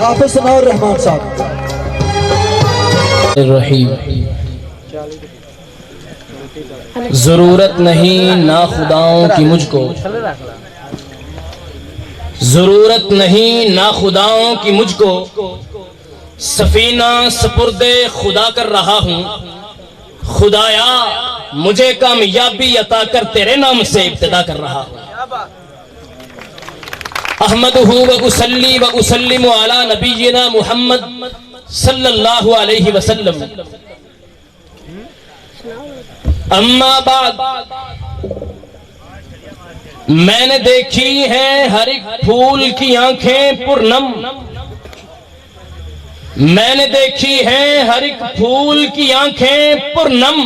حافظ ثناء الرحمان صاحب۔ ضرورت نہیں ناخداؤں کی مجھ کو، ضرورت نہیں ناخداؤں کی مجھ کو، سفینہ سپرد خدا کر رہا ہوں۔ خدایا مجھے کامیابی عطا کر، تیرے نام سے ابتدا کر رہا ہوں۔ احمدہ و اصلی و اسلم علی نبینا محمد صلی اللہ علیہ وسلم۔ اما بعد، میں نے دیکھی ہیں ہر ایک پھول کی آنکھیں پرنم، میں نے دیکھی ہیں ہر ایک پھول کی آنکھیں پرنم،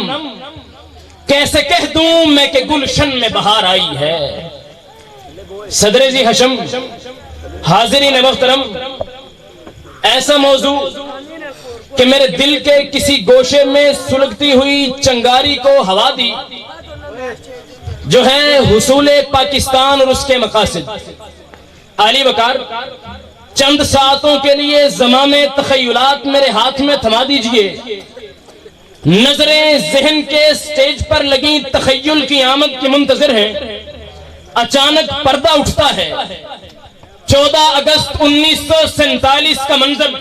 کیسے کہہ دوں میں کہ گلشن میں بہار آئی ہے۔ صدر ذی حشم، حاضرین محترم، ایسا موضوع کہ میرے دل کے کسی گوشے میں سلگتی ہوئی چنگاری کو ہوا دی، جو ہے حصول پاکستان اور اس کے مقاصد۔ عالی وقار، چند ساعتوں کے لیے زمام تخیلات میرے ہاتھ میں تھما دیجئے۔ نظریں ذہن کے سٹیج پر لگیں تخیل کی آمد کی منتظر ہیں۔ اچانک پردہ اٹھتا ہے، 14 اگست 1947 کا منظر۔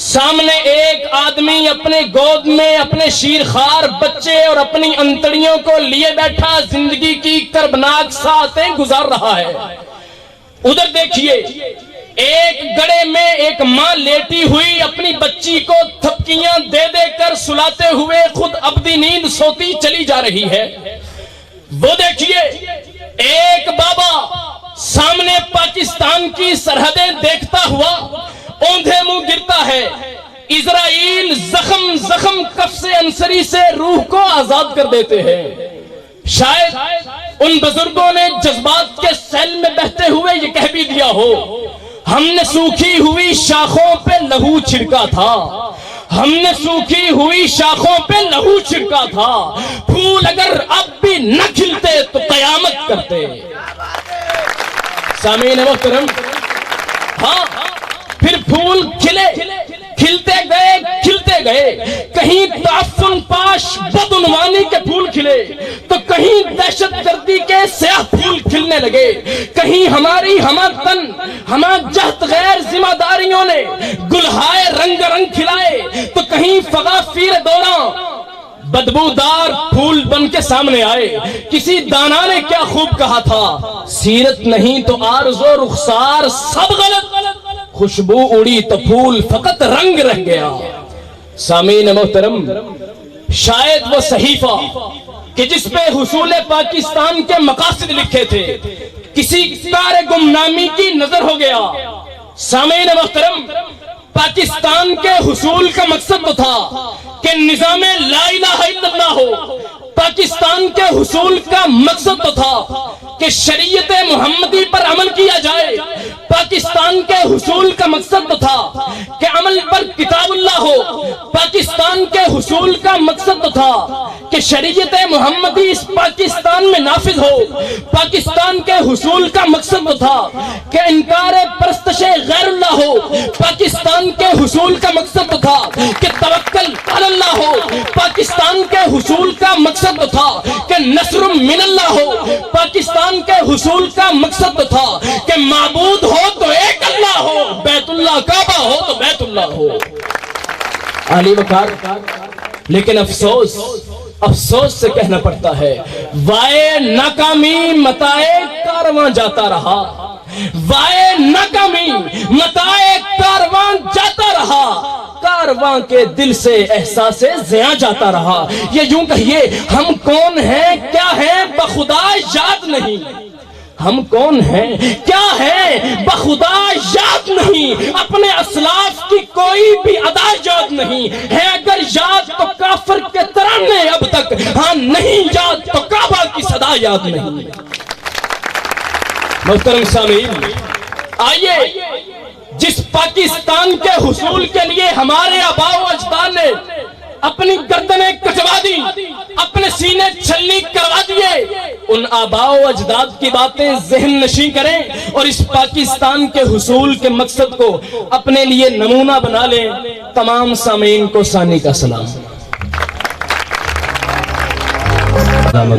سامنے ایک آدمی اپنے گود میں اپنے شیرخوار بچے اور اپنی انتڑیوں کو لیے بیٹھا زندگی کی کربناک ساعتیں گزار رہا ہے۔ ادھر دیکھیے، ایک گڑے میں ایک ماں لیٹی ہوئی اپنی بچی کو تھپکیاں دے دے کر سلاتے ہوئے خود ابدی نیند سوتی چلی جا رہی ہے۔ وہ دیکھیے، ایک بابا سامنے پاکستان کی سرحدیں دیکھتا ہوا اوندھے منہ گرتا ہے۔ اسرائیل زخم زخم قفص انصری سے روح کو آزاد کر دیتے ہیں۔ شاید ان بزرگوں نے جذبات کے سیل میں بہتے ہوئے یہ کہہ بھی دیا ہو، ہم نے سوکھی ہوئی شاخوں پہ لہو چھڑکا تھا، ہم نے سوکھی ہوئی شاخوں پہ لہو چھڑکا تھا، پھول اگر اب بھی نہ کھلتے تو قیامت کرتے۔ سامعین محترم، ہاں پھر پھول کھلے، کھلتے گئے کھلتے گئے، کہیں تعفن پاش بدعنوانی کے پھول کھلے تو کہیں دہشت گردی کے سیاہ پھول کھلنے لگے، کہیں ہماری ہمہ تن ہمہ جہت غیر ذمہ داریوں نے گلہائے رنگ رنگ کھلائے تو کہیں فغافیر دوراں بدبودار پھول بن کے سامنے آئے۔ کسی دانا نے کیا خوب کہا تھا، سیرت نہیں تو عارض و رخسار سب غلط، خوشبو اڑی تو پھول فقط رنگ رہ گیا۔ سامعین محترم، شاید وہ صحیفہ کہ جس پہ حصول پاکستان کے مقاصد لکھے تھے کسی کار گمنامی کی نظر ہو گیا۔ سامعین محترم، پاکستان کے حصول کا مقصد تو تھا کہ نظام لا الہ الا اللہ ہو، پاکستان کے حصول کا مقصد تو تھا کہ شریعت محمدی پر عمل کیا جائے، پاکستان کے حصول کا مقصد تو تھا کہ عمل پر کتاب اللہ ہو، پاکستان کے حصول کا مقصد تو تھا کہ شریعت محمدی اس پاکستان میں نافذ ہو، پاکستان کے حصول کا مقصد تو تھا کہ انکار پرستش غیر اللہ ہو، پاکستان کے حصول کا مقصد تو تھا کہ توکل علی اللہ ہو، پاکستان کے حصول کا مقصد تو تھا کہ نصر من اللہ ہو، پاکستان کے حصول کا مقصد تو تھا کہ معبود ہو تو ایک اللہ ہو، بیت اللہ کعبہ ہو تو بیت اللہ ہو۔ عالی وقار، لیکن افسوس سے کہنا پڑتا ہے، وائے ناکامی متائے کارواں جاتا رہا، وائے ناکامی متائے کارواں جاتا رہا، کارواں کے دل سے احساس زیاں جاتا رہا۔ یہ یوں کہیے، ہم کون ہیں کیا ہیں بخدا یاد نہیں، ہم کون ہیں کیا ہیں بخدا یاد نہیں، اپنے اسلاف کی کوئی بھی ادا یاد نہیں ہے، اگر یاد تو کافر کے ترانے اب تک، ہاں نہیں یاد تو کعبہ کی صدا یاد نہیں۔ محترم سامعین، آئیے جس پاکستان کے حصول کے لیے ہمارے آباء و اجداد نے اپنی گردنیں کٹوا دی، اپنے سینے چھلنی کروا دیے، ان آباء و اجداد کی باتیں ذہن نشیں کریں اور اس پاکستان کے حصول کے مقصد کو اپنے لیے نمونہ بنا لیں۔ تمام سامعین کو ثانی کا سلام۔ میں